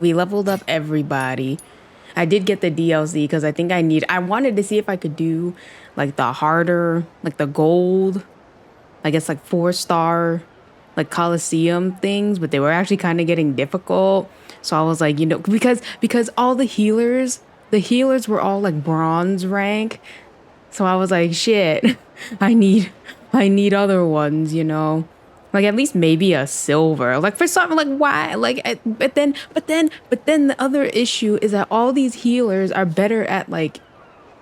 We leveled up everybody. I did get the DLC because I wanted to see if I could do like the harder, like the gold, I guess like 4-star, like Coliseum things, but they were actually kind of getting difficult. So I was like, because all the healers were all like bronze rank. So I was like, shit, I need I need other ones. Like at least maybe a silver. Like for something like why? Like but then the other issue is that all these healers are better at like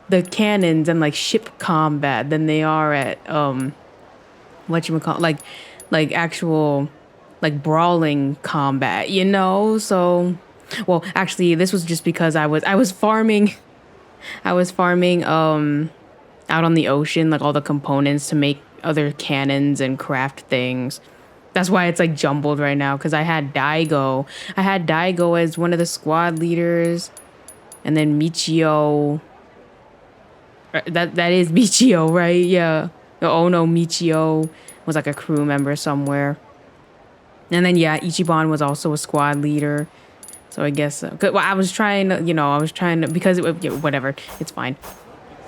the cannons and like ship combat than they are at what you call like actual like brawling combat. So well, actually this was just because I was farming out on the ocean, like all the components to make other cannons and craft things. That's why it's like jumbled right now because I had Daigo. I had Daigo as one of the squad leaders, and then Michio. That is Michio, right? Yeah. Oh no, Michio was like a crew member somewhere. And then yeah, Ichiban was also a squad leader. So I guess well, I was trying to because yeah, whatever, it's fine.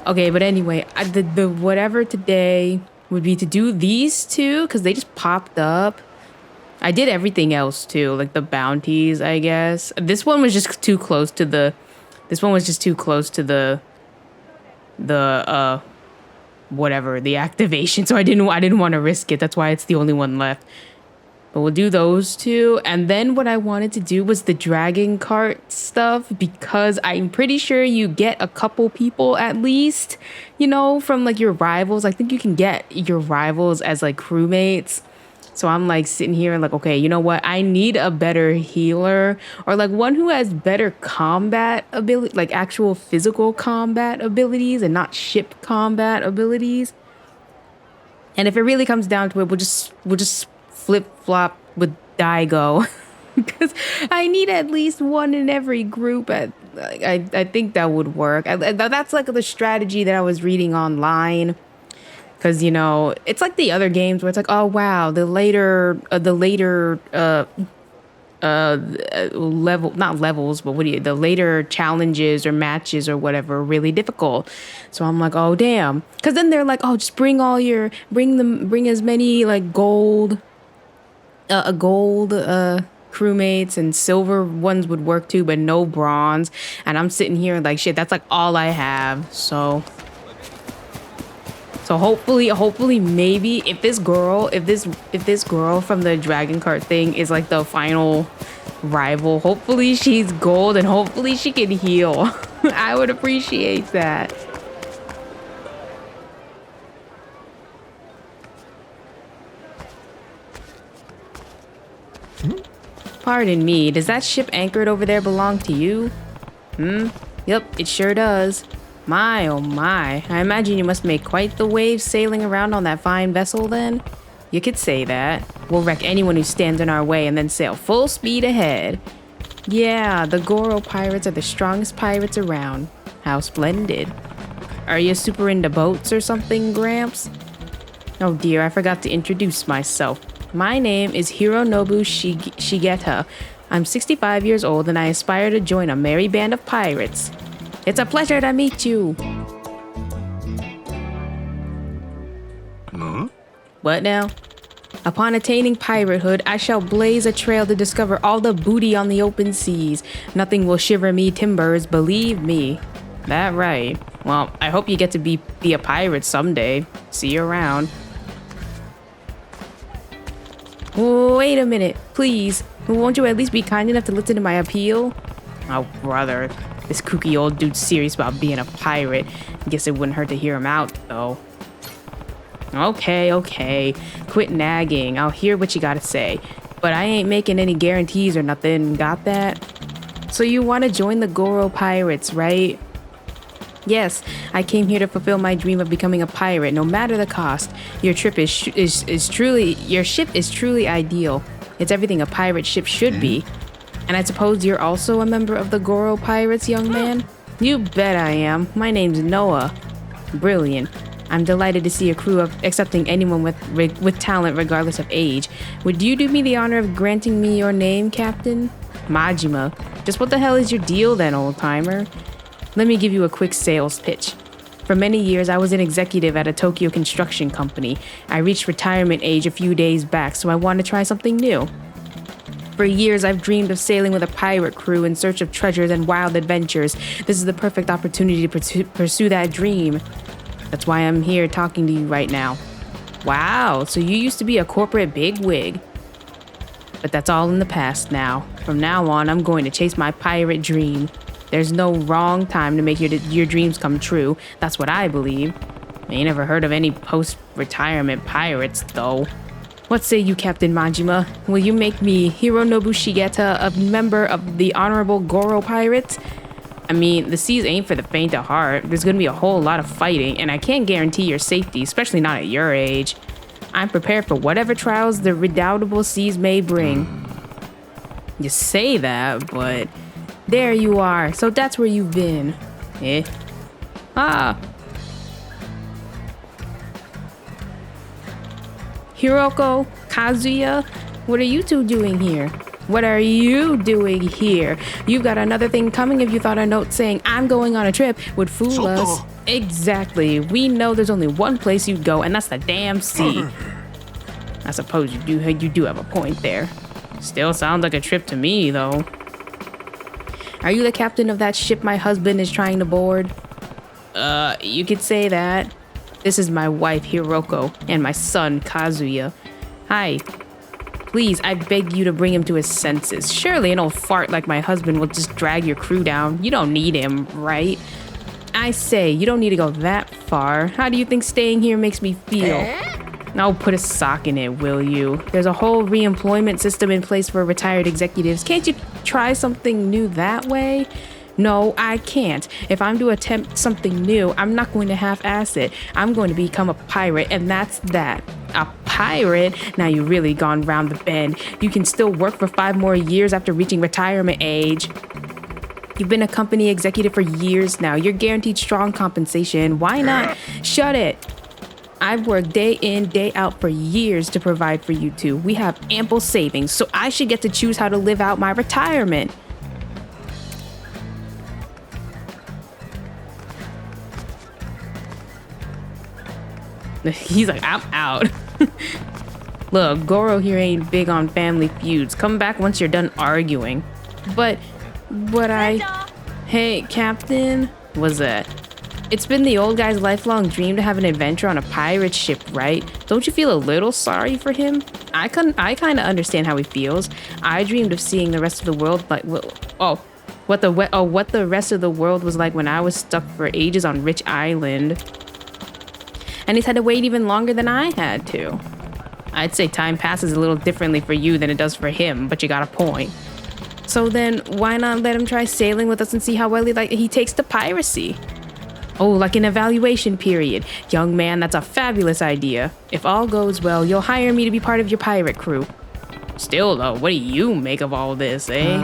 Okay, but anyway, the whatever today would be to do these two because they just popped up. I did everything else too, like the bounties, I guess. This one was just too close to the. This one was just too close to the whatever the activation, so I didn't want to risk it. That's why it's the only one left. But we'll do those two. And then what I wanted to do was the dragon cart stuff because I'm pretty sure you get a couple people at least, from like your rivals. I think you can get your rivals as like crewmates. So I'm like sitting here like, okay, you know what? I need a better healer or like one who has better combat ability, like actual physical combat abilities and not ship combat abilities. And if it really comes down to it, we'll just flip flop with Daigo because I need at least one in every group. I think that would work. That's like the strategy that I was reading online. Because it's like the other games where it's like, oh wow, the later level, not levels, but the later challenges or matches or whatever are really difficult. So I'm like, oh damn, because then they're like, oh, just bring as many like gold crewmates, and silver ones would work too, but no bronze. And I'm sitting here like, shit, that's like all I have. So hopefully maybe if this girl from the dragon cart thing is like the final rival, hopefully she's gold and hopefully she can heal. I would appreciate that. Pardon me, does that ship anchored over there belong to you? Yep, it sure does. My, oh my. I imagine you must make quite the waves sailing around on that fine vessel then. You could say that. We'll wreck anyone who stands in our way and then sail full speed ahead. Yeah, the Goro pirates are the strongest pirates around. How splendid. Are you super into boats or something, Gramps? Oh dear, I forgot to introduce myself. My name is Hironobu Shigeta. I'm 65 years old and I aspire to join a merry band of pirates. It's a pleasure to meet you. Huh? What now? Upon attaining piratehood, I shall blaze a trail to discover all the booty on the open seas. Nothing will shiver me timbers, believe me. That right. Well, I hope you get to be a pirate someday. See you around. Wait a minute, please. Won't you at least be kind enough to listen to my appeal? Oh, brother. This kooky old dude's serious about being a pirate. Guess it wouldn't hurt to hear him out, though. Okay. Quit nagging. I'll hear what you gotta say. But I ain't making any guarantees or nothing. Got that? So you want to join the Goro Pirates, right? Yes, I came here to fulfill my dream of becoming a pirate, no matter the cost. Your ship is truly ideal. It's everything a pirate ship should be. And I suppose you're also a member of the Goro Pirates, young man? You bet I am. My name's Noah. Brilliant. I'm delighted to see a crew of accepting anyone with talent regardless of age. Would you do me the honor of granting me your name, Captain? Majima. Just what the hell is your deal then, old-timer? Let me give you a quick sales pitch. For many years, I was an executive at a Tokyo construction company. I reached retirement age a few days back, so I want to try something new. For years, I've dreamed of sailing with a pirate crew in search of treasures and wild adventures. This is the perfect opportunity to pursue that dream. That's why I'm here talking to you right now. Wow, so you used to be a corporate bigwig. But that's all in the past now. From now on, I'm going to chase my pirate dream. There's no wrong time to make your dreams come true. That's what I believe. I ain't never heard of any post-retirement pirates, though. What say you, Captain Majima? Will you make me Hironobu Shigeta, a member of the Honorable Goro Pirates? I mean, the seas ain't for the faint of heart. There's gonna be a whole lot of fighting, and I can't guarantee your safety, especially not at your age. I'm prepared for whatever trials the redoubtable seas may bring. You say that, but there you are. So that's where you've been. Eh? Ah. Hiroko, Kazuya, what are you two doing here? What are you doing here? You've got another thing coming if you thought a note saying I'm going on a trip would fool us. Exactly. We know there's only one place you'd go, and that's the damn sea. I suppose you do have a point there. Still sounds like a trip to me, though. Are you the captain of that ship my husband is trying to board? You could say that. This is my wife, Hiroko, and my son, Kazuya. Hi. Please, I beg you to bring him to his senses. Surely an old fart like my husband will just drag your crew down. You don't need him, right? I say, you don't need to go that far. How do you think staying here makes me feel? Oh, put a sock in it, will you? There's a whole re-employment system in place for retired executives. Can't you try something new that way? No, I can't. If I'm to attempt something new, I'm not going to half-ass it. I'm going to become a pirate, and that's that. A pirate? Now you really gone round the bend. You can still work for 5 more years after reaching retirement age. You've been a company executive for years now. You're guaranteed strong compensation. Why not? Shut it. I've worked day in, day out for years to provide for you two. We have ample savings, so I should get to choose how to live out my retirement. He's like, I'm out. Look, Goro here ain't big on family feuds. Come back once you're done arguing. But Hey, Captain? What's that? It's been the old guy's lifelong dream to have an adventure on a pirate ship, right? Don't you feel a little sorry for him? I kind of understand how he feels. I dreamed of seeing the rest of the world like, what the rest of the world was like when I was stuck for ages on Rich Island. And he's had to wait even longer than I had to. I'd say time passes a little differently for you than it does for him, but you got a point. So then, why not let him try sailing with us and see how well he takes to piracy? Oh, like an evaluation period. Young man, that's a fabulous idea. If all goes well, you'll hire me to be part of your pirate crew. Still, though, what do you make of all this, eh?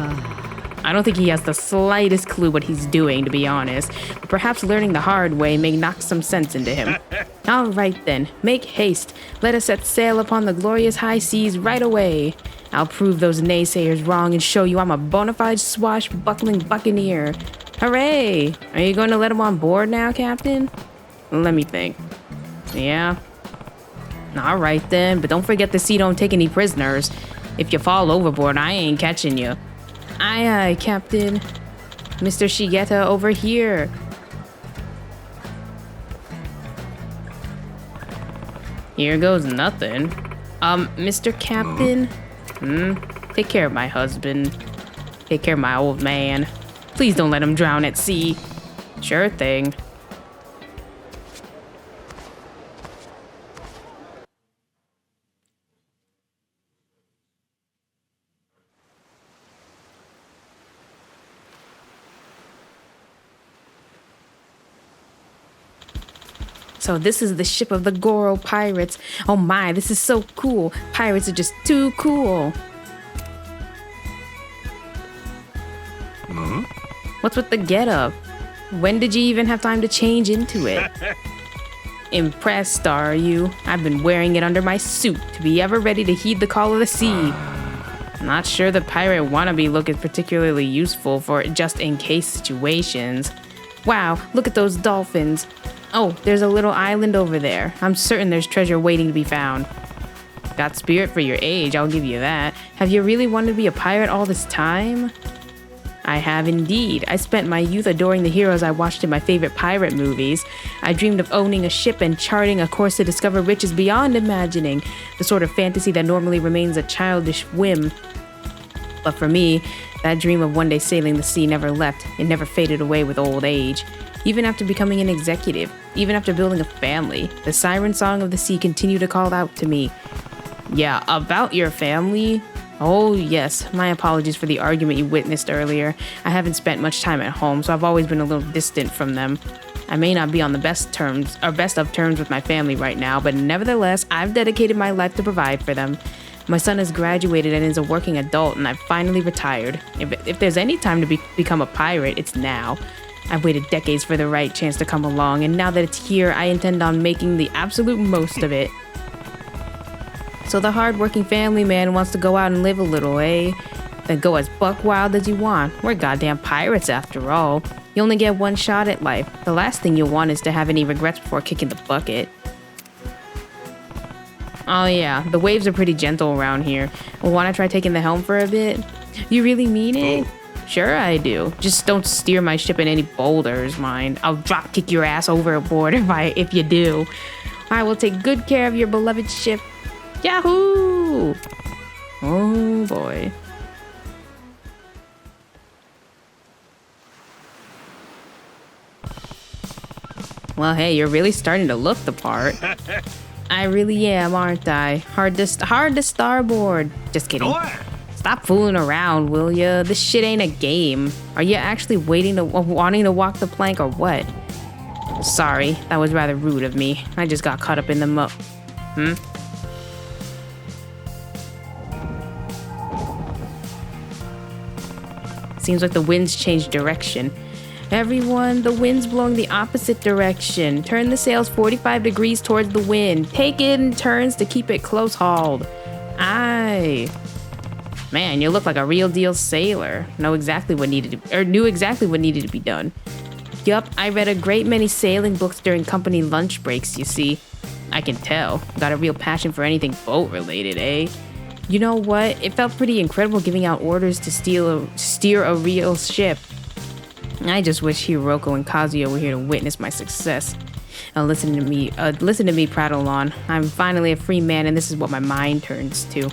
I don't think he has the slightest clue what he's doing, to be honest. But perhaps learning the hard way may knock some sense into him. All right, then. Make haste. Let us set sail upon the glorious high seas right away. I'll prove those naysayers wrong and show you I'm a bona fide swashbuckling buccaneer. Hooray! Are you going to let him on board now, Captain? Let me think. Yeah? All right, then. But don't forget the sea don't take any prisoners. If you fall overboard, I ain't catching you. Aye, aye, Captain. Mr. Shigeta over here. Here goes nothing. Mr. Captain? Take care of my husband. Take care of my old man. Please don't let him drown at sea. Sure thing. So this is the ship of the Goro pirates. Oh my, this is so cool. Pirates are just too cool. What's with the getup? When did you even have time to change into it? Impressed, are you? I've been wearing it under my suit to be ever ready to heed the call of the sea. Not sure the pirate wannabe look is particularly useful for just-in-case situations. Wow, look at those dolphins. Oh, there's a little island over there. I'm certain there's treasure waiting to be found. Got spirit for your age, I'll give you that. Have you really wanted to be a pirate all this time? I have indeed. I spent my youth adoring the heroes I watched in my favorite pirate movies. I dreamed of owning a ship and charting a course to discover riches beyond imagining, the sort of fantasy that normally remains a childish whim. But for me, that dream of one day sailing the sea never left. It never faded away with old age. Even after becoming an executive, even after building a family, the siren song of the sea continued to call out to me. Yeah, about your family? Oh yes, my apologies for the argument you witnessed earlier. I haven't spent much time at home, so I've always been a little distant from them. I may not be on the best of terms with my family right now, but nevertheless, I've dedicated my life to provide for them. My son has graduated and is a working adult, and I've finally retired. If there's any time to become a pirate, it's now. I've waited decades for the right chance to come along, and now that it's here, I intend on making the absolute most of it. So the hard-working family man wants to go out and live a little, eh? Then go as buck wild as you want. We're goddamn pirates after all. You only get one shot at life. The last thing you'll want is to have any regrets before kicking the bucket. Oh yeah, the waves are pretty gentle around here. Want to try taking the helm for a bit? You really mean it? Sure I do. Just don't steer my ship in any boulders, mind. I'll drop kick your ass overboard if you do. I will take good care of your beloved ship. Yahoo! Oh boy. Well, hey, you're really starting to look the part. I really am, aren't I? Hard to starboard. Just kidding. Stop fooling around, will ya? This shit ain't a game. Are you actually wanting to walk the plank or what? Sorry, that was rather rude of me. I just got caught up in the Seems like the wind's changed direction. Everyone, the wind's blowing the opposite direction. Turn the sails 45 degrees towards the wind. Take it in turns to keep it close hauled. Aye. Man, you look like a real deal sailor. Knew exactly what needed to be done. Yup, I read a great many sailing books during company lunch breaks, you see. I can tell. Got a real passion for anything boat related, eh? You know what? It felt pretty incredible giving out orders to steer a real ship. I just wish Hiroko and Kazuya were here to witness my success. Listen to me prattle on. I'm finally a free man, and this is what my mind turns to.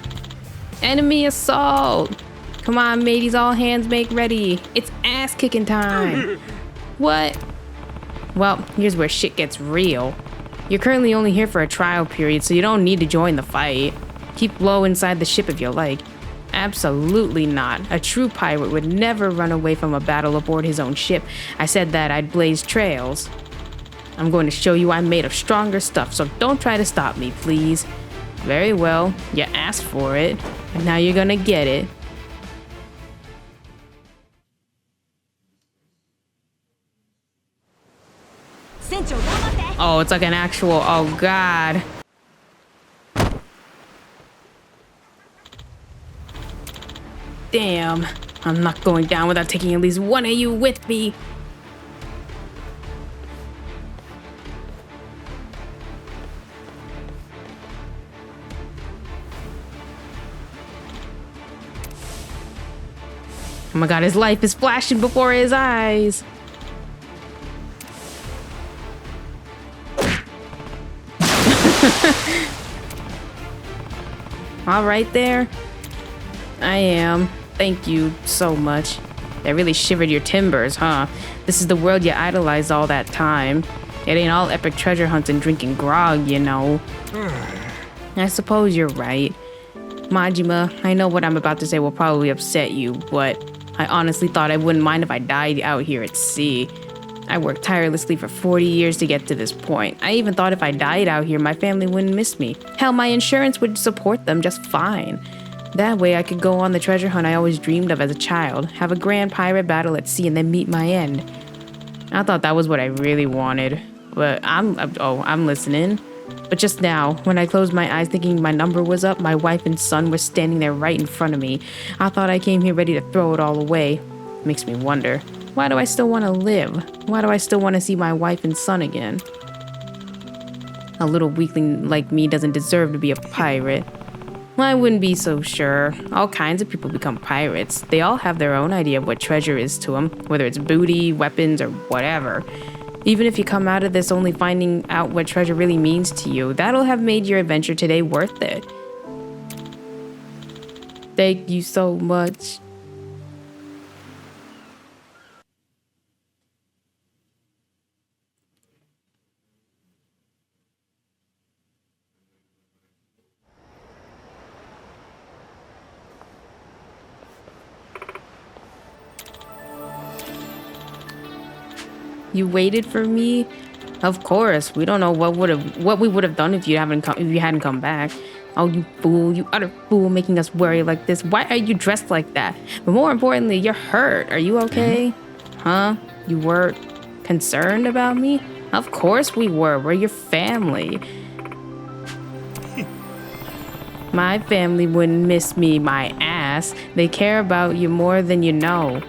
Enemy assault! Come on, mateys, all hands make ready. It's ass-kicking time. What? Well, here's where shit gets real. You're currently only here for a trial period, so you don't need to join the fight. Keep low inside the ship if you like. Absolutely not. A true pirate would never run away from a battle aboard his own ship. I said that I'd blaze trails. I'm going to show you I'm made of stronger stuff, so don't try to stop me, please. Very well. You asked for it, and now you're gonna get it. Oh, it's like an actual... Oh, God. Damn. I'm not going down without taking at least one of you with me. Oh my God, his life is flashing before his eyes. All right there. I am. Thank you so much. That really shivered your timbers, huh? This is the world you idolized all that time. It ain't all epic treasure hunts and drinking grog, you know. I suppose you're right. Majima, I know what I'm about to say will probably upset you, but I honestly thought I wouldn't mind if I died out here at sea. I worked tirelessly for 40 years to get to this point. I even thought if I died out here, my family wouldn't miss me. Hell, my insurance would support them just fine. That way I could go on the treasure hunt I always dreamed of as a child, have a grand pirate battle at sea, and then meet my end. I thought that was what I really wanted. But I'm listening. But just now, when I closed my eyes thinking my number was up, my wife and son were standing there right in front of me. I thought I came here ready to throw it all away. Makes me wonder, why do I still want to live? Why do I still want to see my wife and son again? A little weakling like me doesn't deserve to be a pirate. Well, I wouldn't be so sure. All kinds of people become pirates. They all have their own idea of what treasure is to them, whether it's booty, weapons, or whatever. Even if you come out of this only finding out what treasure really means to you, that'll have made your adventure today worth it. Thank you so much. You waited for me? Of course. We don't know what we would have done if you hadn't come back. Oh, you fool, you utter fool, making us worry like this. Why are you dressed like that? But more importantly, you're hurt. Are you okay? Huh? You were concerned about me? Of course we were. We're your family. My family wouldn't miss me my ass. They care about you more than you know.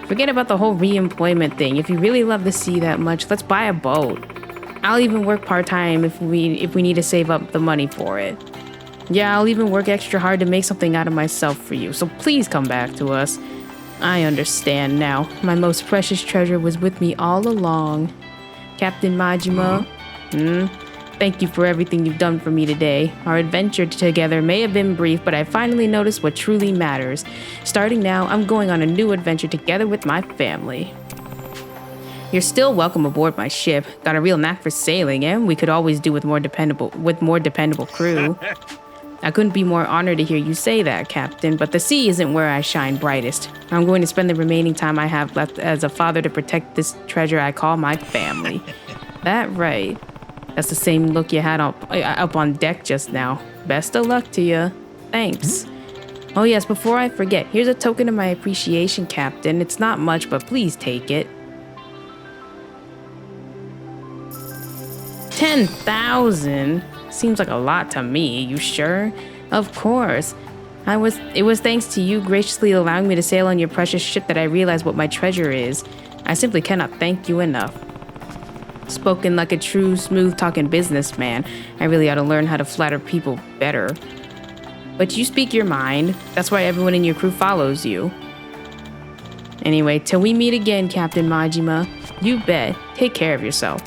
Forget about the whole re-employment thing. If you really love the sea that much, let's buy a boat. I'll even work part-time if we need to save up the money for it. Yeah, I'll even work extra hard to make something out of myself for you, so please come back to us. I understand now. My most precious treasure was with me all along. Captain Majima, thank you for everything you've done for me today. Our adventure together may have been brief, but I finally noticed what truly matters. Starting now, I'm going on a new adventure together with my family. You're still welcome aboard my ship. Got a real knack for sailing, and we could always do with more dependable crew. I couldn't be more honored to hear you say that, Captain, but the sea isn't where I shine brightest. I'm going to spend the remaining time I have left as a father to protect this treasure I call my family. That right. That's the same look you had up on deck just now. Best of luck to you. Thanks. Oh yes, before I forget, here's a token of my appreciation, Captain. It's not much, but please take it. 10,000? Seems like a lot to me. You sure? Of course. It was thanks to you graciously allowing me to sail on your precious ship that I realized what my treasure is. I simply cannot thank you enough. Spoken like a true, smooth-talking businessman. I really ought to learn how to flatter people better. But you speak your mind. That's why everyone in your crew follows you. Anyway, till we meet again, Captain Majima, you bet. Take care of yourself.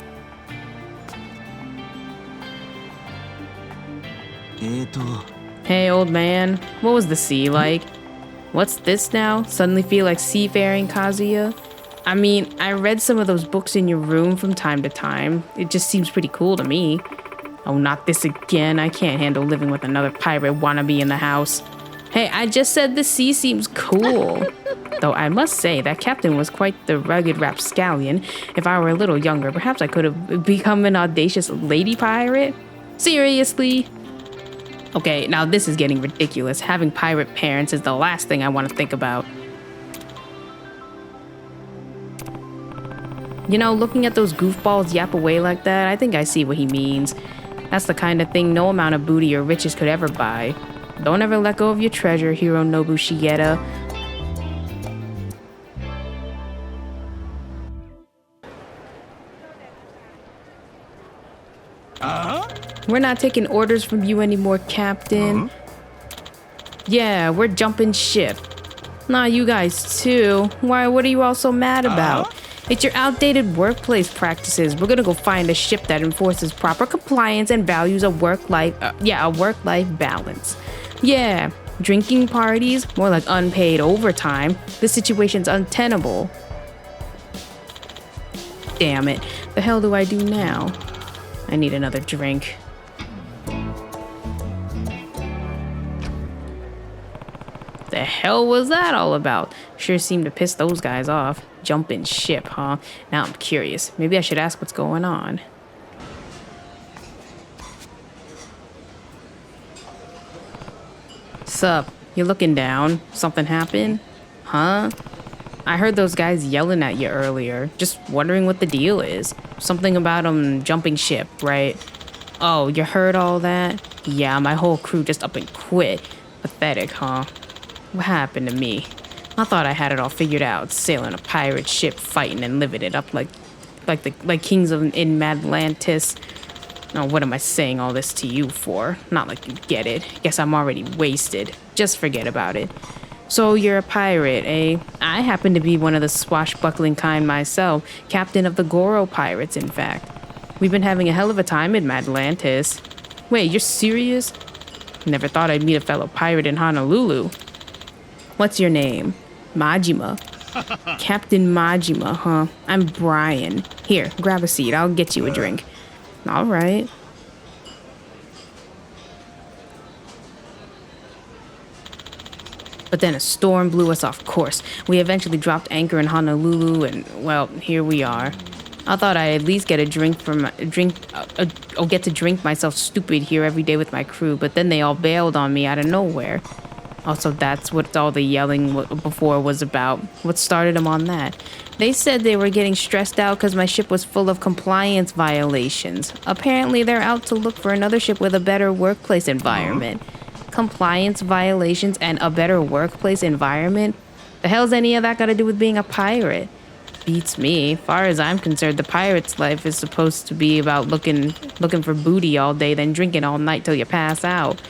Hey, old man. What was the sea like? What's this now? Suddenly feel like seafaring, Kazuya? I mean, I read some of those books in your room from time to time. It just seems pretty cool to me. Oh, not this again. I can't handle living with another pirate wannabe in the house. Hey, I just said the sea seems cool. Though I must say, that captain was quite the rugged rapscallion. If I were a little younger, perhaps I could have become an audacious lady pirate? Seriously? Okay, now this is getting ridiculous. Having pirate parents is the last thing I want to think about. You know, looking at those goofballs yap away like that, I think I see what he means. That's the kind of thing no amount of booty or riches could ever buy. Don't ever let go of your treasure, Hiro Nobushigeta. We're not taking orders from you anymore, Captain. Yeah, we're jumping ship. Nah, you guys too. Why, what are you all so mad about? It's your outdated workplace practices. We're gonna go find a ship that enforces proper compliance and values a work-life balance. Yeah, drinking parties, more like unpaid overtime. This situation's untenable. Damn it. The hell do I do now? I need another drink. The hell was that all about? Sure seemed to piss those guys off. Jumping ship, huh? Now I'm curious. Maybe I should ask what's going on. Sup? You looking down? Something happened? Huh? I heard those guys yelling at you earlier. Just wondering what the deal is. Something about them jumping ship, right? Oh, you heard all that? Yeah, my whole crew just up and quit. Pathetic, huh? What happened to me? I thought I had it all figured out, sailing a pirate ship, fighting and living it up like kings of in Atlantis. Oh, what am I saying all this to you for? Not like you get it. Guess I'm already wasted. Just forget about it. So you're a pirate, eh? I happen to be one of the swashbuckling kind myself, captain of the Goro pirates, in fact. We've been having a hell of a time in Atlantis. Wait, you're serious? Never thought I'd meet a fellow pirate in Honolulu. What's your name? Majima. Captain Majima, huh? I'm Brian. Here, grab a seat. I'll get you a drink. All right. But then a storm blew us off course. We eventually dropped anchor in Honolulu, and well, here we are. I thought I'd at least get get to drink myself stupid here every day with my crew, but then they all bailed on me out of nowhere. Also, that's what all the yelling before was about. What started them on that? They said they were getting stressed out because my ship was full of compliance violations. Apparently, they're out to look for another ship with a better workplace environment. Compliance violations and a better workplace environment? The hell's any of that got to do with being a pirate? Beats me. Far as I'm concerned, the pirate's life is supposed to be about looking for booty all day, then drinking all night till you pass out.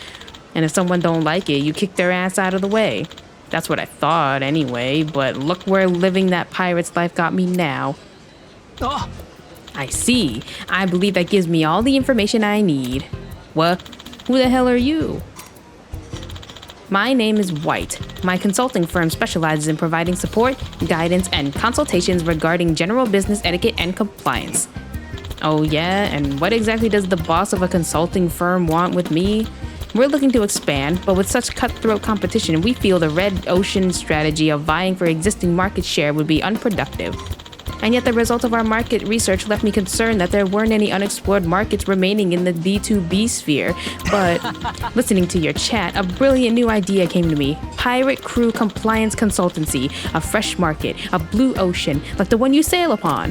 And if someone don't like it, you kick their ass out of the way. That's what I thought anyway, but look where living that pirate's life got me now. Oh. I see. I believe that gives me all the information I need. What? Who the hell are you? My name is White. My consulting firm specializes in providing support, guidance, and consultations regarding general business etiquette and compliance. Oh yeah? And what exactly does the boss of a consulting firm want with me? We're looking to expand, but with such cutthroat competition, we feel the red ocean strategy of vying for existing market share would be unproductive. And yet the results of our market research left me concerned that there weren't any unexplored markets remaining in the B2B sphere. But listening to your chat, a brilliant new idea came to me. Pirate crew compliance consultancy, a fresh market, a blue ocean, like the one you sail upon.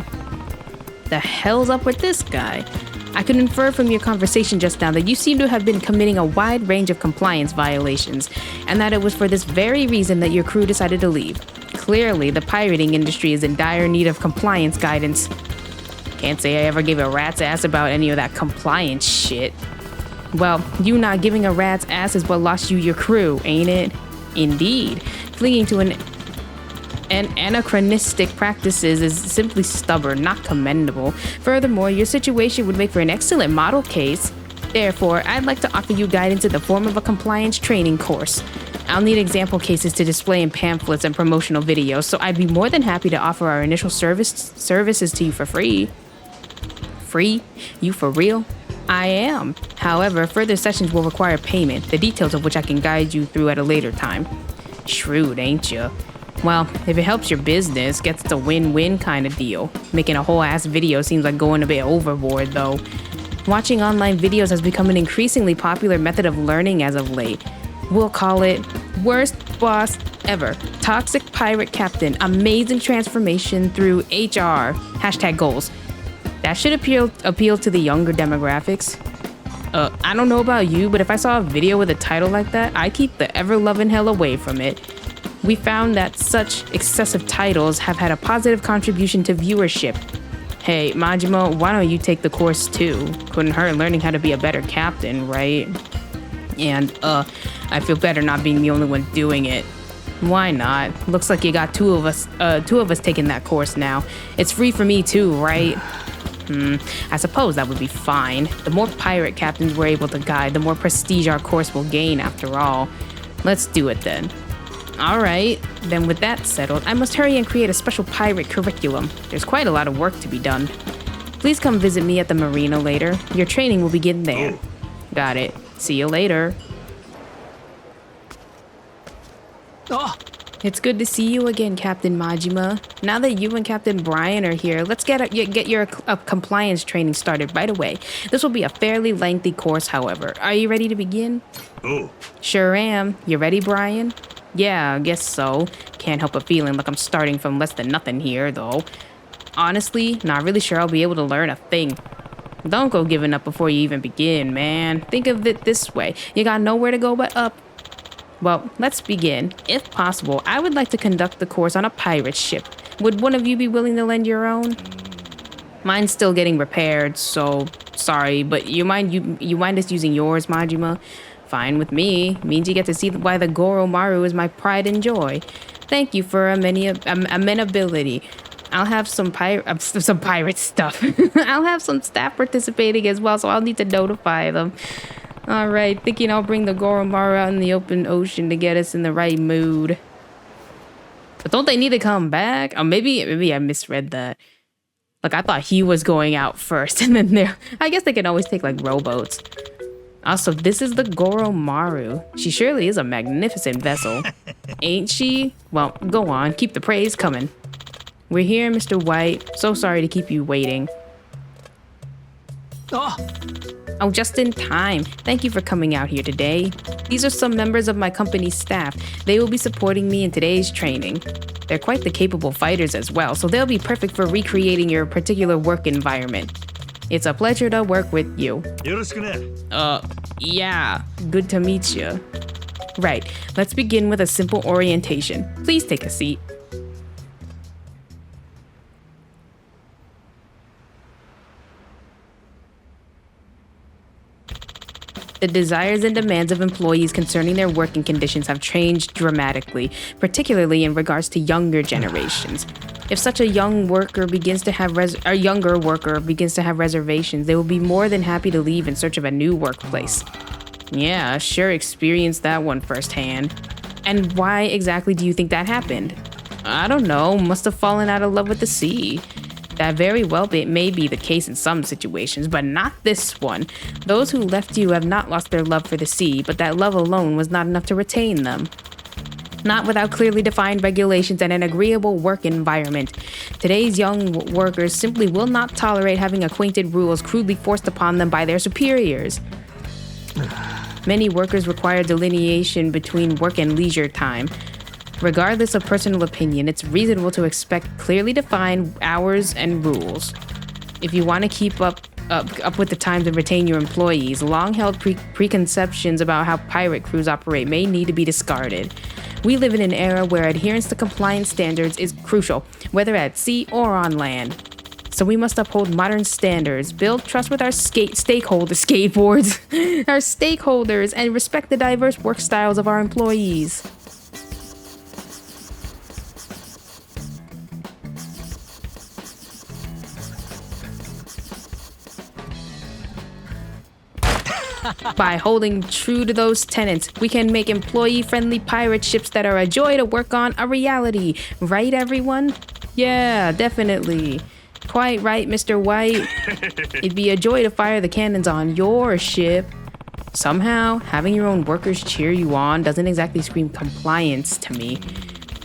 The hell's up with this guy? I could infer from your conversation just now that you seem to have been committing a wide range of compliance violations, and that it was for this very reason that your crew decided to leave. Clearly, the pirating industry is in dire need of compliance guidance. Can't say I ever gave a rat's ass about any of that compliance shit. Well, you not giving a rat's ass is what lost you your crew, ain't it? Indeed. Clinging to an anachronistic practices is simply stubborn, not commendable. Furthermore, your situation would make for an excellent model case. Therefore, I'd like to offer you guidance in the form of a compliance training course. I'll need example cases to display in pamphlets and promotional videos, so I'd be more than happy to offer our initial services to you for free. Free? You for real? I am. However, further sessions will require payment, the details of which I can guide you through at a later time. Shrewd, ain't ya? Well, if it helps your business, gets it's a win-win kind of deal. Making a whole ass video seems like going a bit overboard, though. Watching online videos has become an increasingly popular method of learning as of late. We'll call it worst boss ever. Toxic pirate captain. Amazing transformation through HR. #goals. That should appeal to the younger demographics. I don't know about you, but if I saw a video with a title like that, I'd keep the ever-loving hell away from it. We found that such excessive titles have had a positive contribution to viewership. Hey, Majima, why don't you take the course too? Couldn't hurt learning how to be a better captain, right? And, I feel better not being the only one doing it. Why not? Looks like you got two of us taking that course now. It's free for me too, right? I suppose that would be fine. The more pirate captains we're able to guide, the more prestige our course will gain after all. Let's do it then. All right, then with that settled, I must hurry and create a special pirate curriculum. There's quite a lot of work to be done. Please come visit me at the marina later. Your training will begin there. Got it. See you later. Oh. It's good to see you again, Captain Majima. Now that you and Captain Brian are here, let's get your compliance training started right away. This will be a fairly lengthy course, however. Are you ready to begin? Oh. Sure am. You ready, Brian? Yeah, I guess so. Can't help but feeling like I'm starting from less than nothing here, though. Honestly, not really sure I'll be able to learn a thing. Don't go giving up before you even begin, man. Think of it this way. You got nowhere to go but up. Well, let's begin. If possible, I would like to conduct the course on a pirate ship. Would one of you be willing to lend your own? Mine's still getting repaired, so sorry, but you mind us using yours, Majima? Fine with me. Means you get to see why the Goromaru is my pride and joy. Thank you for amenability. I'll have some pirate stuff. I'll have some staff participating as well, so I'll need to notify them. All right, thinking I'll bring the Goromaru out in the open ocean to get us in the right mood. But don't they need to come back? Oh, maybe I misread that. Like, I thought he was going out first, and then I guess they can always take, like, rowboats. Also, this is the Goromaru. She surely is a magnificent vessel. Ain't she? Well, go on. Keep the praise coming. We're here, Mr. White. So sorry to keep you waiting. Oh, just in time. Thank you for coming out here today. These are some members of my company's staff. They will be supporting me in today's training. They're quite the capable fighters as well, so they'll be perfect for recreating your particular work environment. It's a pleasure to work with you. Yeah. Good to meet you. Right. Let's begin with a simple orientation. Please take a seat. The desires and demands of employees concerning their working conditions have changed dramatically, particularly in regards to younger generations. If such a younger worker begins to have reservations, they will be more than happy to leave in search of a new workplace. Yeah, sure experienced that one firsthand. And why exactly do you think that happened? I don't know, must have fallen out of love with the sea. That very well may be the case in some situations, but not this one. Those who left you have not lost their love for the sea, but that love alone was not enough to retain them. Not without clearly defined regulations and an agreeable work environment. Today's young workers simply will not tolerate having acquainted rules crudely forced upon them by their superiors. Many workers require delineation between work and leisure time. Regardless of personal opinion, it's reasonable to expect clearly defined hours and rules. If you want to keep up with the times and retain your employees, long-held preconceptions about how pirate crews operate may need to be discarded. We live in an era where adherence to compliance standards is crucial, whether at sea or on land. So we must uphold modern standards, build trust with our stakeholders, and respect the diverse work styles of our employees. By holding true to those tenets, we can make employee-friendly pirate ships that are a joy to work on a reality. Right, everyone? Yeah, definitely. Quite right, Mr. White. It'd be a joy to fire the cannons on your ship. Somehow, having your own workers cheer you on doesn't exactly scream compliance to me.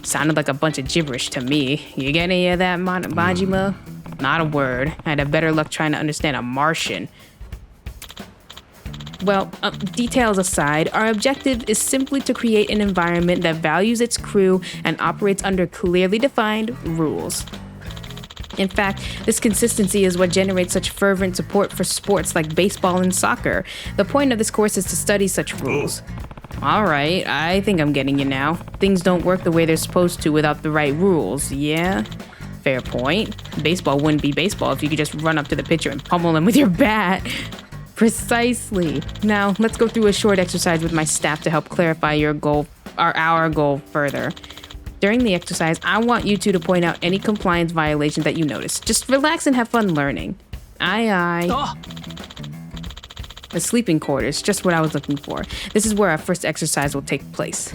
Sounded like a bunch of gibberish to me. You get any of that, Majima? Not a word. I had a better luck trying to understand a Martian. Well, details aside, our objective is simply to create an environment that values its crew and operates under clearly defined rules. In fact, this consistency is what generates such fervent support for sports like baseball and soccer. The point of this course is to study such rules. All right, I think I'm getting you now. Things don't work the way they're supposed to without the right rules, yeah? Fair point. Baseball wouldn't be baseball if you could just run up to the pitcher and pummel him with your bat. Precisely. Now, let's go through a short exercise with my staff to help clarify our goal further. During the exercise, I want you two to point out any compliance violations that you notice. Just relax and have fun learning. Aye. Oh. The sleeping quarters, just what I was looking for. This is where our first exercise will take place.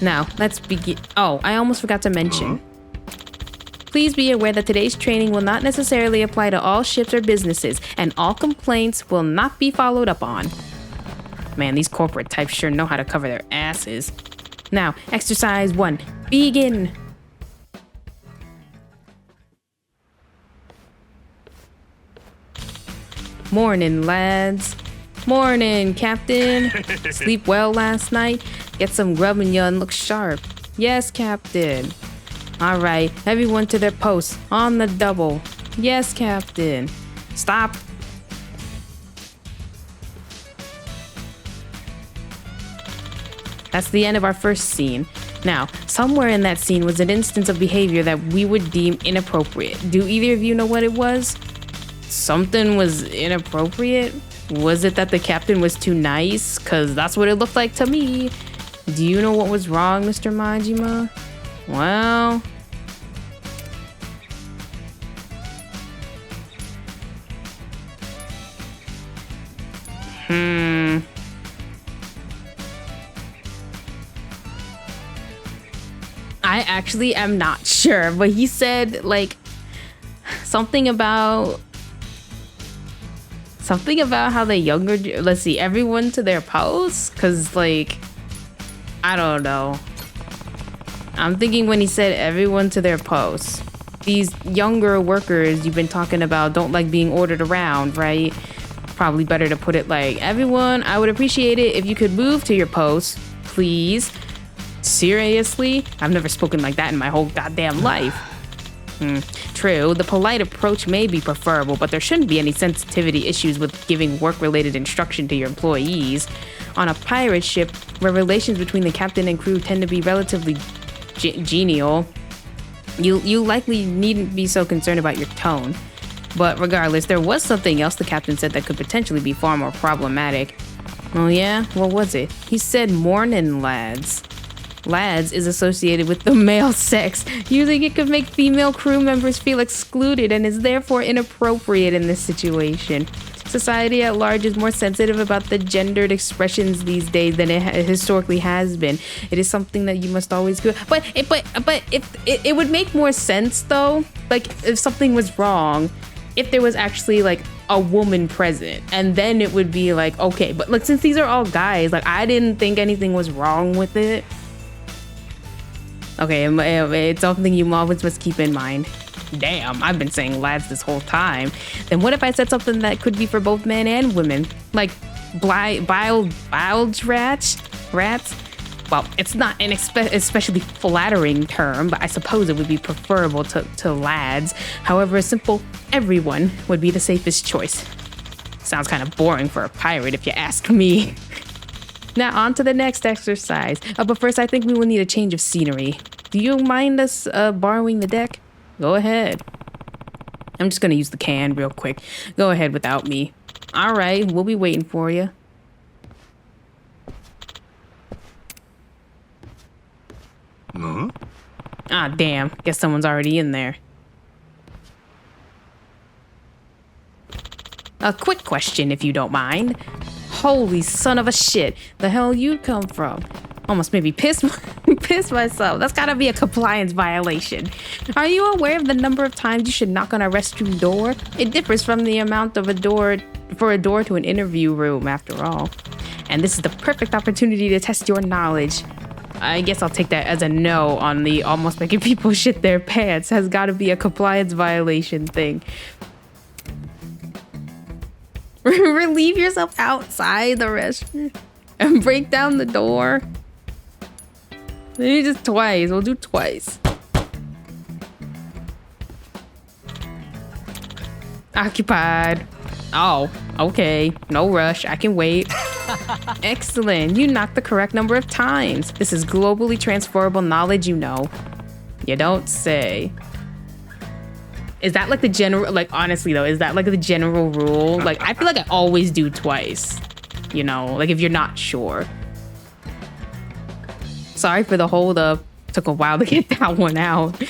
Now, let's begin. Oh, I almost forgot to mention. Please be aware that today's training will not necessarily apply to all ships or businesses, and all complaints will not be followed up on. Man, these corporate types sure know how to cover their asses. Now, exercise 1. Begin. Morning, lads. Morning, Captain. Sleep well last night? Get some grub in ya and look sharp. Yes, Captain. All right, everyone to their posts on the double. Yes, Captain. Stop. That's the end of our first scene. Now, somewhere in that scene was an instance of behavior that we would deem inappropriate. Do either of you know what it was? Something was inappropriate? Was it that the captain was too nice? Because that's what it looked like to me. Do you know what was wrong, Mr. Majima? Well... I actually am not sure, but he said like something about how the younger, let's see, everyone to their posts, because like I don't know. I'm thinking when he said everyone to their posts, these younger workers you've been talking about don't like being ordered around, right? Probably better to put it like, everyone, I would appreciate it if you could move to your posts, please. Seriously? I've never spoken like that in my whole goddamn life. True, the polite approach may be preferable, but there shouldn't be any sensitivity issues with giving work-related instruction to your employees. On a pirate ship, where relations between the captain and crew tend to be relatively genial, you likely needn't be so concerned about your tone. But regardless, there was something else the captain said that could potentially be far more problematic. Oh yeah? What was it? He said morning lads. Lads is associated with the male sex. Using it could make female crew members feel excluded and is therefore inappropriate in this situation. Society at large is more sensitive about the gendered expressions these days than it historically has been. It is something that you must always do. But if it would make more sense though, like if something was wrong, if there was actually like a woman present, and then it would be like, okay, but like since these are all guys, like I didn't think anything was wrong with it. Okay, it's something you always must keep in mind. Damn, I've been saying lads this whole time. Then what if I said something that could be for both men and women? Like bilge rats? Well, it's not an especially flattering term, but I suppose it would be preferable to lads. However, a simple everyone would be the safest choice. Sounds kind of boring for a pirate if you ask me. Now on to the next exercise. But first I think we will need a change of scenery. Do you mind us borrowing the deck? Go ahead. I'm just gonna use the can real quick. Go ahead without me. All right, we'll be waiting for you. Huh? Ah, damn. Guess someone's already in there. A quick question, if you don't mind. Holy son of a shit. The hell you come from? Almost made me piss myself. That's gotta be a compliance violation. Are you aware of the number of times you should knock on a restroom door? It differs from the amount of a door to an interview room, after all. And this is the perfect opportunity to test your knowledge. I guess I'll take that as a no on the almost making people shit their pants. Has gotta be a compliance violation thing. Relieve yourself outside the restroom and break down the door. Maybe just twice. We'll do twice. Occupied. Oh, okay. No rush. I can wait. Excellent. You knocked the correct number of times. This is globally transferable knowledge, you know. You don't say. Is that like the general, like honestly though, is that like the general rule? Like I feel like I always do twice, you know, like if you're not sure. Sorry for the hold up. Took a while to get that one out.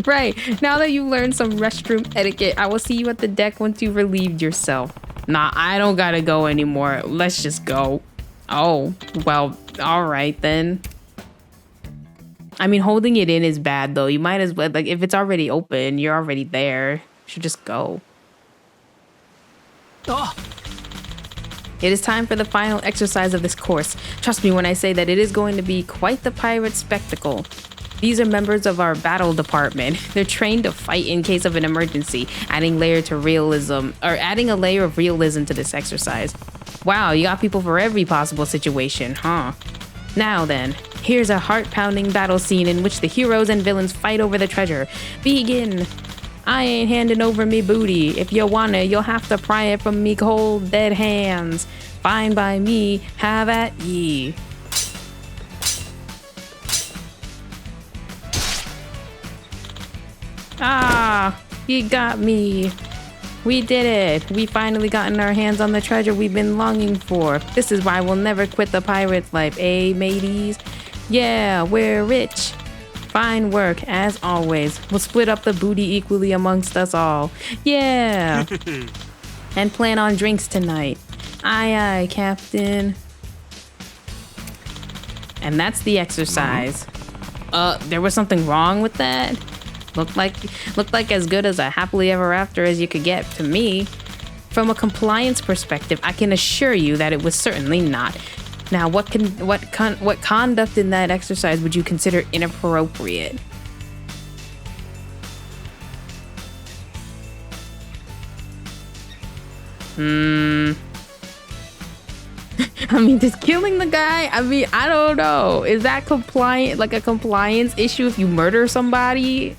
Right, now that you've learned some restroom etiquette, I will see you at the deck once you've relieved yourself. Nah, I don't gotta go anymore. Let's just go. Oh, well, all right then. I mean, holding it in is bad though. You might as well, like if it's already open, you're already there. You should just go. Oh. It is time for the final exercise of this course. Trust me when I say that it is going to be quite the pirate spectacle. These are members of our battle department. They're trained to fight in case of an emergency, adding a layer of realism to this exercise. Wow, you got people for every possible situation, huh? Now then, Here's a heart-pounding battle scene in which the heroes and villains fight over the treasure. Begin. I ain't handing over me booty. If you wanna, you'll have to pry it from me cold, dead hands. Fine by me, have at ye. Ah, you got me. We did it. We finally gotten our hands on the treasure we've been longing for. This is why we'll never quit the pirate's life, eh, mateys? Yeah, we're rich. Fine work, as always. We'll split up the booty equally amongst us all. Yeah. And plan on drinks tonight. Aye, aye, Captain. And that's the exercise. There was something wrong with that? Looked like as good as a happily ever after as you could get to me. From a compliance perspective, I can assure you that it was certainly not. Now, what conduct in that exercise would you consider inappropriate? I mean, just killing the guy? I mean, I don't know. Is that compliant, like a compliance issue if you murder somebody?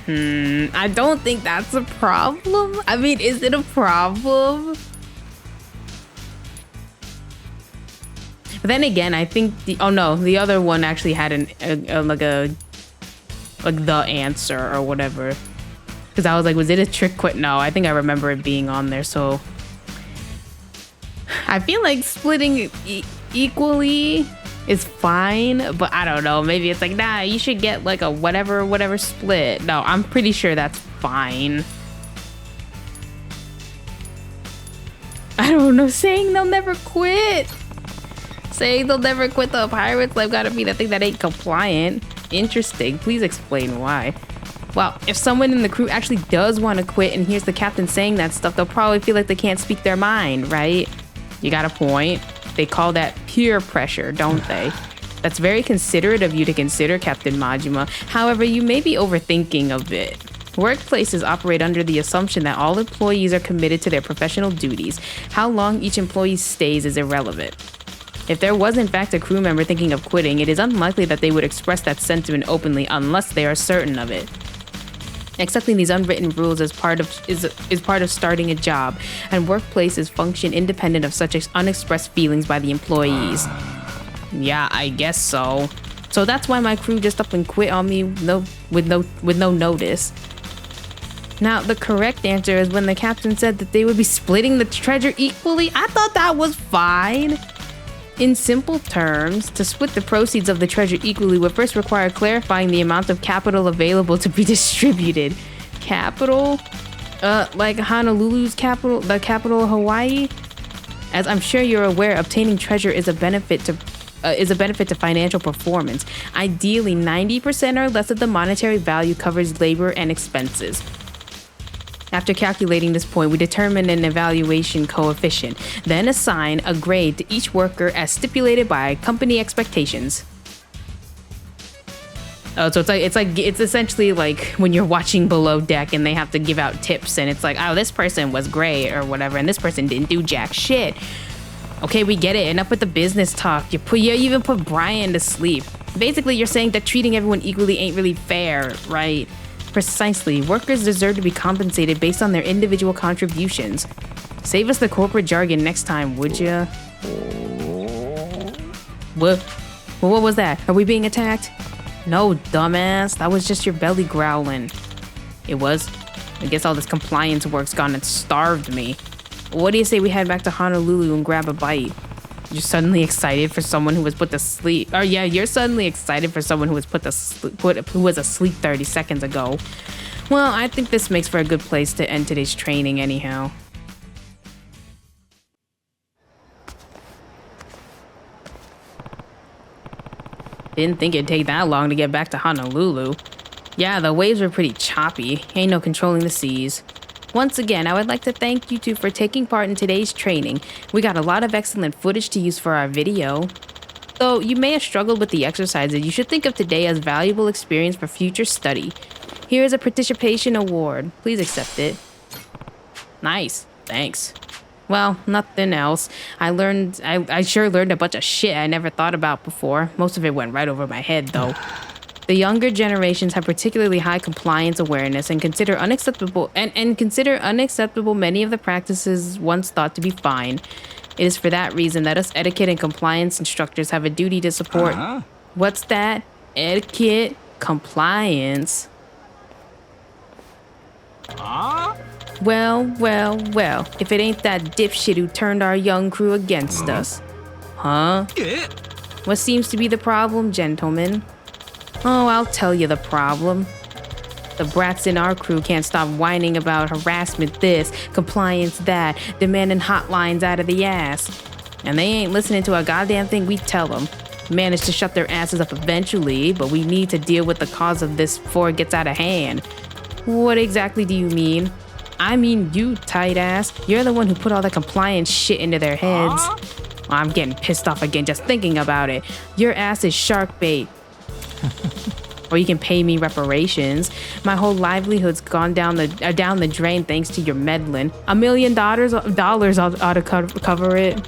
I don't think that's a problem. I mean, is it a problem? But then again, I think the other one actually had the answer or whatever. Because I was like, was it a trick quit? No, I think I remember it being on there. So I feel like splitting equally is fine, but I don't know. Maybe it's like, nah, you should get like a whatever split. No, I'm pretty sure that's fine. I don't know. Saying they'll never quit. Saying they'll never quit the pirate's life gotta be the thing that ain't compliant. Interesting. Please explain why. Well, if someone in the crew actually does want to quit and hears the captain saying that stuff, they'll probably feel like they can't speak their mind, right? You got a point. They call that peer pressure, don't they? That's very considerate of you to consider, Captain Majima. However, you may be overthinking a bit. Workplaces operate under the assumption that all employees are committed to their professional duties. How long each employee stays is irrelevant. If there was in fact a crew member thinking of quitting, it is unlikely that they would express that sentiment openly unless they are certain of it. Accepting these unwritten rules is part of starting a job, and workplaces function independent of such unexpressed feelings by the employees. Yeah, I guess so. So that's why my crew just up and quit on me with no notice. Now, the correct answer is when the captain said that they would be splitting the treasure equally. I thought that was fine. In simple terms, to split the proceeds of the treasure equally would first require clarifying the amount of capital available to be distributed. Capital? Like Honolulu's capital, the capital of Hawaii? As I'm sure you're aware, obtaining treasure is a benefit to financial performance. Ideally, 90% or less of the monetary value covers labor and expenses. After calculating this point, we determine an evaluation coefficient, then assign a grade to each worker as stipulated by company expectations. Oh, so it's essentially like when you're watching Below Deck and they have to give out tips and it's like, oh, this person was great or whatever, and this person didn't do jack shit. Okay, we get it. Enough with the business talk. You even put Brian to sleep. Basically, you're saying that treating everyone equally ain't really fair, right? Precisely. Workers deserve to be compensated based on their individual contributions. Save us the corporate jargon next time, would ya? What was that? Are we being attacked? No, dumbass. That was just your belly growling. It was? I guess all this compliance work's gone and starved me. What do you say we head back to Honolulu and grab a bite? You're suddenly excited for someone who was put to sleep. Oh yeah, you're suddenly excited for someone who was who was asleep 30 seconds ago. Well, I think this makes for a good place to end today's training anyhow. Didn't think it'd take that long to get back to Honolulu. Yeah, the waves were pretty choppy. Ain't no controlling the seas. Once again, I would like to thank you two for taking part in today's training. We got a lot of excellent footage to use for our video. Though you may have struggled with the exercises, you should think of today as valuable experience for future study. Here is a participation award. Please accept it. Nice. Thanks. Well, nothing else. I sure learned a bunch of shit I never thought about before. Most of it went right over my head, though. The younger generations have particularly high compliance awareness and consider unacceptable many of the practices once thought to be fine. It is for that reason that us etiquette and compliance instructors have a duty to support. What's that? Etiquette, compliance. Well, if it ain't that dipshit who turned our young crew against us. Huh? What seems to be the problem, gentlemen? Oh, I'll tell you the problem. The brats in our crew can't stop whining about harassment this, compliance that, demanding hotlines out of the ass. And they ain't listening to a goddamn thing we tell them. Managed to shut their asses up eventually, but we need to deal with the cause of this before it gets out of hand. What exactly do you mean? I mean you, tight ass. You're the one who put all the compliance shit into their heads. I'm getting pissed off again just thinking about it. Your ass is shark bait. Or you can pay me reparations. My whole livelihood's gone down the drain thanks to your meddling. $1 million ought to cover it.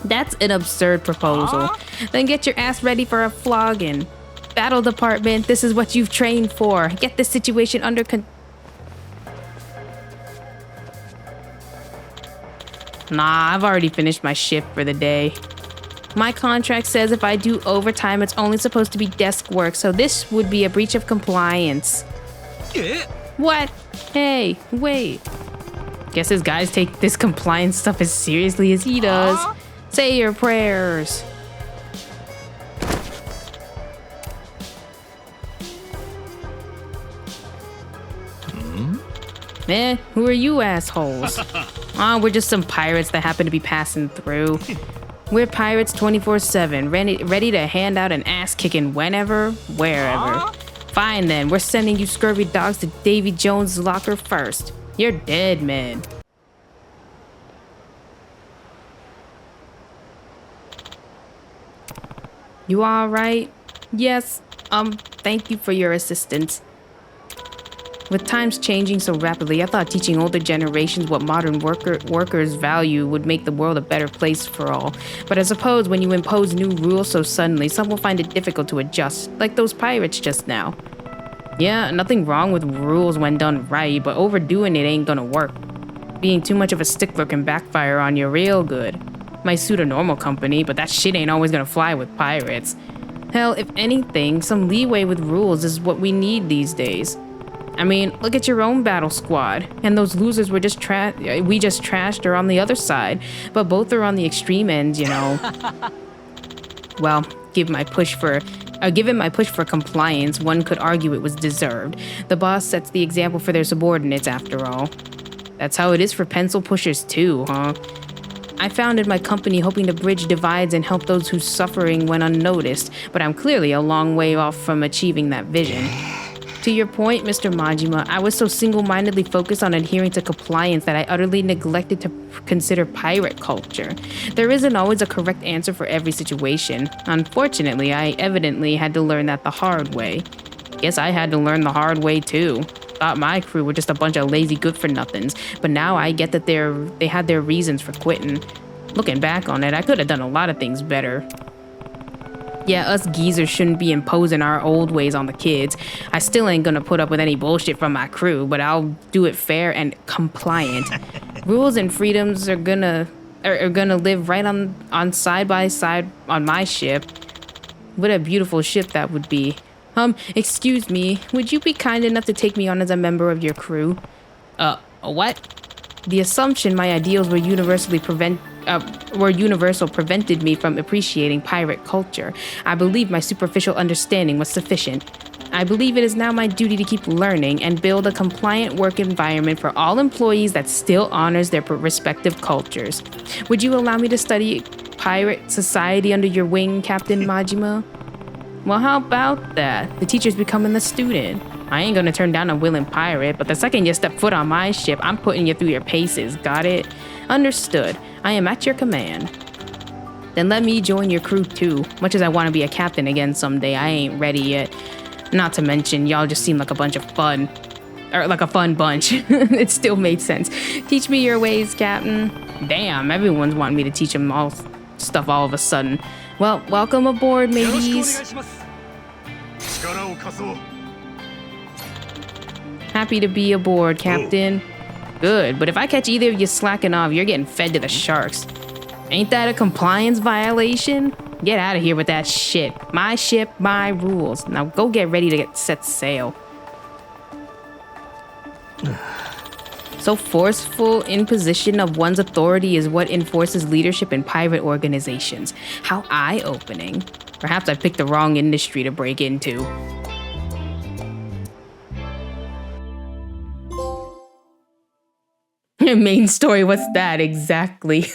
That's an absurd proposal. Then get your ass ready for a flogging. Battle department, this is what you've trained for. Get this situation under control. Nah, I've already finished my shift for the day. My contract says if I do overtime, it's only supposed to be desk work, so this would be a breach of compliance. What? Hey, wait. Guess his guys take this compliance stuff as seriously as he does. Say your prayers. Who are you assholes? Oh, we're just some pirates that happen to be passing through. We're pirates 24/7, ready to hand out an ass kicking whenever, wherever. Fine then, we're sending you scurvy dogs to Davy Jones' locker first. You're dead, man. You alright? Yes, thank you for your assistance. With times changing so rapidly, I thought teaching older generations what modern workers value would make the world a better place for all. But I suppose when you impose new rules so suddenly, some will find it difficult to adjust, like those pirates just now. Yeah, nothing wrong with rules when done right, but overdoing it ain't gonna work. Being too much of a stickler can backfire on you real good. Might suit a normal company, but that shit ain't always gonna fly with pirates. Hell, if anything, some leeway with rules is what we need these days. I mean, look at your own battle squad. And those losers we just trashed are on the other side. But both are on the extreme end, you know. Well, given my push for compliance, one could argue it was deserved. The boss sets the example for their subordinates, after all. That's how it is for pencil pushers too, huh? I founded my company hoping to bridge divides and help those whose suffering went unnoticed, but I'm clearly a long way off from achieving that vision. To your point, Mr. Majima, I was so single-mindedly focused on adhering to compliance that I utterly neglected to consider pirate culture. There isn't always a correct answer for every situation. Unfortunately, I evidently had to learn that the hard way. Guess I had to learn the hard way too. Thought my crew were just a bunch of lazy good-for-nothings, but now I get that they had their reasons for quitting. Looking back on it, I could have done a lot of things better. Yeah, us geezers shouldn't be imposing our old ways on the kids. I still ain't gonna put up with any bullshit from my crew, but I'll do it fair and compliant. Rules and freedoms are gonna live right on side by side on my ship. What a beautiful ship that would be. Excuse me, would you be kind enough to take me on as a member of your crew? What? The assumption my ideals were universal prevented me from appreciating pirate culture. I believe my superficial understanding was sufficient. I believe it is now my duty to keep learning and build a compliant work environment for all employees that still honors their respective cultures. Would you allow me to study pirate society under your wing, Captain Majima? Well, how about that? The teacher's becoming the student. I ain't gonna turn down a willing pirate, but the second you step foot on my ship, I'm putting you through your paces, got it? Understood. I am at your command. Then let me join your crew too. Much as I want to be a captain again someday, I ain't ready yet. Not to mention, y'all just seem like a bunch of fun. Or like a fun bunch. It still made sense. Teach me your ways, Captain. Damn, everyone's wanting me to teach them all stuff all of a sudden. Well, welcome aboard, mateys. Happy to be aboard, Captain. Good, but if I catch either of you slacking off, you're getting fed to the sharks. Ain't that a compliance violation? Get out of here with that shit. My ship, my rules. Now go get ready to set sail. So forceful imposition of one's authority is what enforces leadership in pirate organizations. How eye-opening. Perhaps I picked the wrong industry to break into. Main story, what's that exactly?